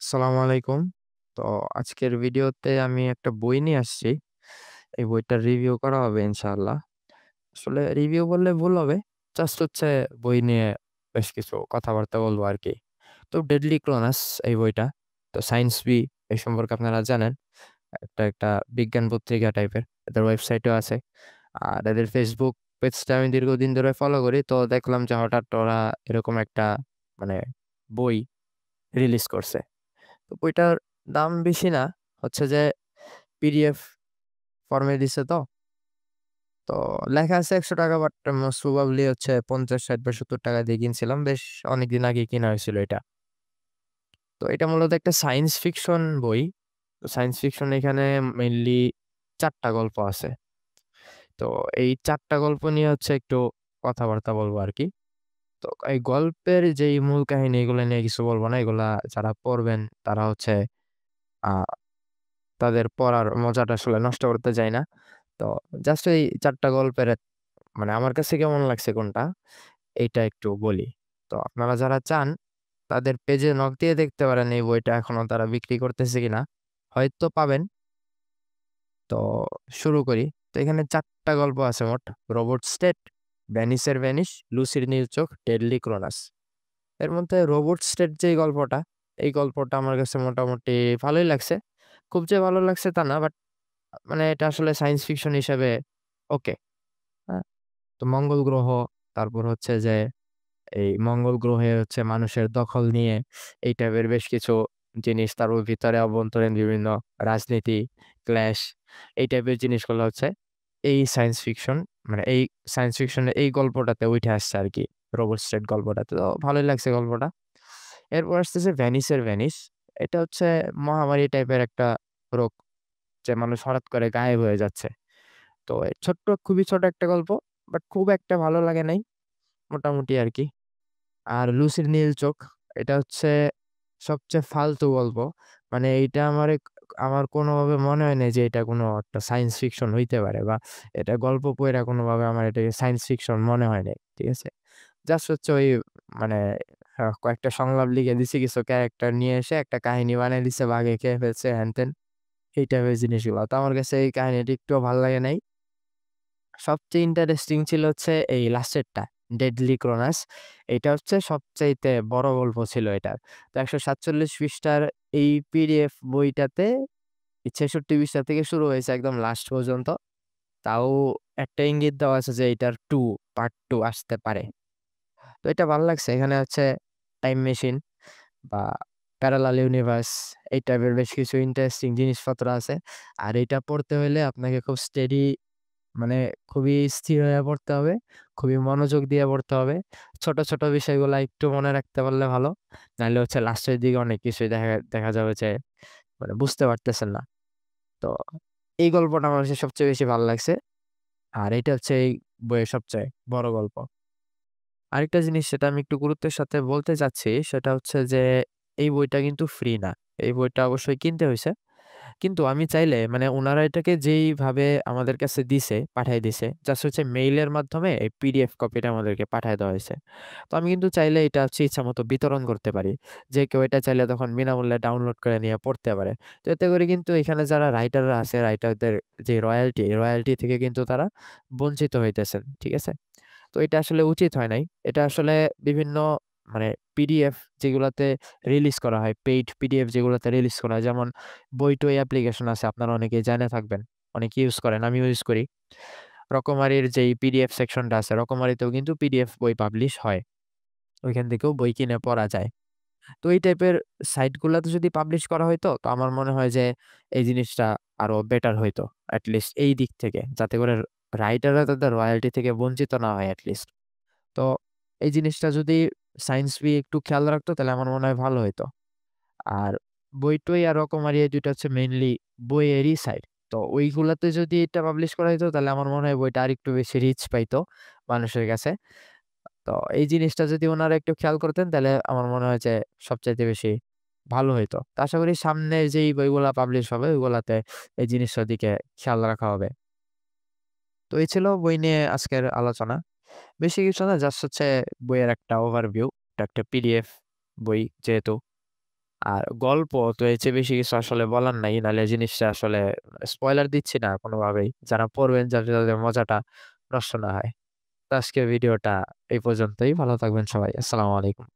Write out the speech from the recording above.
আসসালামু আলাইকুম। তো আজকের ভিডিওতে আমি একটা বই নিয়ে আসছি। এই বইটার রিভিউ করা হবে ইনশাআল্লাহ। আসলে রিভিউ বললে ভুল হবে। জাস্ট হচ্ছে বই নিয়ে বেশ কিছু কথাবার্তা বলবো আরকি। তো 'ডেডলি ক্লোনাস' এই বইটা। তো সায়েন্স বি এই সম্পর্কে আপনারা জানেন। একটা বিজ্ঞান পত্রিকা টাইপের। এদের ওয়েবসাইটও আছে। আর এদের Facebook পেজটা আমি দীর্ঘদিন ধরে ফলো করি। তো দেখলাম যে হঠাৎ ওরা এরকম একটা মানে বই রিলিজ করছে। তো বইটার দাম বেশি না। হচ্ছে যে পিডিএফ ফর্মে দিছে তো। তো লেখা আছে ৳১০০ বাট মোস্ট প্রবাবলি হচ্ছে ৫০, ৬০ বা ৳৭০ দিয়ে কিনছিলাম। বেশ অনেকদিন আগেই কিনা হয়েছিল এটা। তো এটা মূলত একটা সায়েন্স ফিকশন বই। তো সায়েন্স ফিকশন এখানে মেইনলি ৪ টা গল্প আছে। তো এই ৪ টা গল্প নিয়ে হচ্ছে একটু কথাবার্তা বলবো আরকি। তো এই গল্পের যেই মূল কাহিনী এগুলা নিয়ে কিছু বলব না। এগুলা যারা পড়বেন তারা হচ্ছে আ তাদের পড়ার মজাটা আসলে নষ্ট করতে চাই না। তো জাস্ট এই ৪ টা গল্পের মানে আমার কাছে কেমন লাগছে কোনটা, এইটা একটু বলি। তো আপনারা যারা চান তাদের পেজে নক দিয়ে দেখতে পারেন এই বইটা এখনো তারা বিক্রি করতেছে কিনা। হয়তো পাবেন। তো শুরু করি। তো এখানে ৪ টা গল্প আছে মোট। 'রোবট স্টেট', 'ভ্যানিসের ভ্যানিশ', 'লুসির নীল চোখ', 'ডেডলি ক্রোনাস'। এর মধ্যে 'রোবট স্টেট' যেই গল্পটা, এই গল্পটা আমার কাছে মোটামুটি ভালোই লাগছে। খুব যে ভালো লাগছে তা না, বাট মানে এটা আসলে সায়েন্স ফিকশন হিসেবে ওকে। হ্যাঁ? তো মঙ্গল গ্রহ, তারপর হচ্ছে যে এই মঙ্গল গ্রহে হচ্ছে মানুষের দখল নিয়ে এই টাইপের বেশ কিছু জিনিস, তারপর ভিতরে অভ্যন্তরীণ বিভিন্ন রাজনীতি, ক্ল্যাশ এই টাইপের জিনিসগুলো হচ্ছে এই সায়েন্স ফিকশন মানে এই সায়েন্স ফিকশনের এই গল্পটাতে উঠে আসছে আরকি। রোবট স্টেট গল্পটাতে। তো ভালোই লাগছে গল্পটা। এরপর আসতেছে 'ভ্যানিসের ভ্যানিশ'। এটা হচ্ছে মহামারী টাইপের একটা রোগ, যে মানুষ হঠাৎ করে গায়েব হয়ে যাচ্ছে। তো খুবই ছোট একটা গল্প। বাট খুব একটা ভালো লাগে নাই। মোটামুটি আরকি। আর 'লুসির নীল চোখ' এটা হচ্ছে সবচেয়ে ফালতু গল্প। মানে এইটা আমার কোনোভাবে মনে হয় নাই যে এটা কোনো একটা সায়েন্স ফিকশন হইতে পারে, বা এটা গল্প পইড়া কোনোভাবে আমার এটাকে সায়েন্স ফিকশন মনে হয় নাই। ঠিক আছে? জাস্ট হচ্ছে ওই মানে কয়েকটা সংলাপ লিখে দিছে, কিছু ক্যারেক্টার নিয়ে এসে একটা কাহিনী বানায় দিছে, বাঘে খেয়ে ফেলছে হ্যান-ত্যান এই টাইপের জিনিসগুলা। তো আমার কাছে এই কাহিনীটা একটুও ভাল লাগে নাই। সবচেয়ে ইন্টারেস্টিং ছিল হচ্ছে এই লাস্টেরটা 'ডেডলি ক্রোনাস'। এটা হচ্ছে সবচাইতে বড় গল্প ছিল এটার। তো ১৪৭ পৃষ্ঠার এই পিডিএফ বইটাতে ৬৬ পৃষ্ঠা থেকে শুরু হয়েছে একদম লাস্ট পর্যন্ত। তাও একটা ইঙ্গিত দেওয়া আছে যে এটার পার্ট 2 আসতে পারে। তো এটা ভাল লাগছে। এখানে হচ্ছে টাইম মেশিন বা প্যারালাল ইউনিভার্স এই টাইপের বেশ কিছু ইন্টারেস্টিং জিনিসপত্র আছে। আর এটা পড়তে হইলে আপনাকে খুব স্টেডি মানে খুবই স্থির হয়ে পড়তে হবে। খুবই মনোযোগ দিয়ে পড়তে হবে। ছোট, ছোট বিষয়গুলা একটু মনে রাখতে পারলে ভালো। নাইলে হচ্ছে লাস্টের দিকে অনেক কিছুই দেখা দেখা যাবে যে মানে বুঝতে পারতেছেন না। তো এই গল্পটা আমার কাছে সবচেয়ে বেশি ভালো লাগছে। আর এটা হচ্ছে এই বইয়ের সবচেয়ে বড় গল্প। আরেকটা জিনিস সেটা আমি একটু গুরুত্বের সাথে বলতে চাচ্ছি, সেটা হচ্ছে যে এই বইটা কিন্তু ফ্রি না। এই বইটা অবশ্যই কিনতে হইছে। কিন্তু আমি চাইলে মানে উনারা এটাকে যেইভাবে আমাদের কাছে দিছে, পাঠায় দিছে, জাস্ট হচ্ছে মেইলের মাধ্যমে এই পিডিএফ কপিটা আমাদেরকে পাঠায় দেওয়া হইছে। তো আমি কিন্তু চাইলে এটা হচ্ছে ইচ্ছামত বিতরণ করতে পারি। যে কেউ এটা চাইলে তখন বিনামূল্যে ডাউনলোড করে নিয়ে পড়তে পারে। তো এতে করে কিন্তু এখানে যারা রাইটাররা আছে, রাইটারদের যে রয়াল্টি, এই রয়াল্টি থেকে কিন্তু তারা বঞ্চিত হইতেছেন। ঠিক আছে? তো এটা আসলে উচিত হয় নাই। এটা আসলে বিভিন্ন মানে পিডিএফ যেগুলাতে রিলিজ করা হয়, পেইড পিডিএফ যেগুলাতে রিলিজ করা হয়, যেমন বইটই অ্যাপ্লিকেশন আছে, আপনারা অনেকেই জেনে থাকবেন। অনেকে ইউজ করেন, আমিও ইউজ করি। রকমারির যেই পিডিএফ সেকশনটা আছে, রকমারিতেও কিন্তু পিডিএফ বই পাবলিশ হয়। ওইখান থেকেও বই কিনে পড়া যায়। তো এই টাইপের সাইট গুলাতে যদি পাবলিশ করা হইতো, তো আমার মনে হয় যে এই জিনিসটা আরো বেটার হইতো। এট লিস্ট এই দিক থেকে। যাতে করে রাইটাররা তাদের রয়ালটি থেকে বঞ্চিত না হয় এট লিস্ট। তো এই জিনিসটা যদি সায়েন্স বি একটু খেয়াল রাখতো তাহলে আমার মনে হয় ভালো হইতো। আর বই-টই আর রকমারি এই ২ টা হচ্ছে মেইনলি বইয়েরই সাইট। তো ওইগুলাতে যদি এটা পাবলিশ করা হইতো তাহলে আমার মনে হয় বইটা আরেকটু বেশি রিচ পাইতো মানুষের কাছে। তো এই জিনিসটা যদি উনারা একটু খেয়াল করতেন তাহলে আমার মনে হয় যে সবচাইতে বেশি ভালো হইতো। তো আশা করি সামনে যেই বইগুলা পাবলিশ হবে ওইগুলাতে এই জিনিসটার দিকে খেয়াল রাখা হবে। তো এই ছিল বই নিয়ে আজকের আলোচনা। বেশি কিছু না, জাস্ট হচ্ছে বইয়ের একটা ওভারভিউ। এটা একটা পিডিএফ বই যেহেতু। আর গল্প তো এর চেয়ে বেশি কিছু আসলে বলার নাই। নাহলে জিনিসটা আসলে স্পয়লার দিচ্ছি না কোনোভাবেই। যারা পড়বেন যাতে তাদের মজাটা নষ্ট না হয়। তো আজকের ভিডিওটা এই পর্যন্তই। ভালো থাকবেন সবাই। আসসালামু আলাইকুম।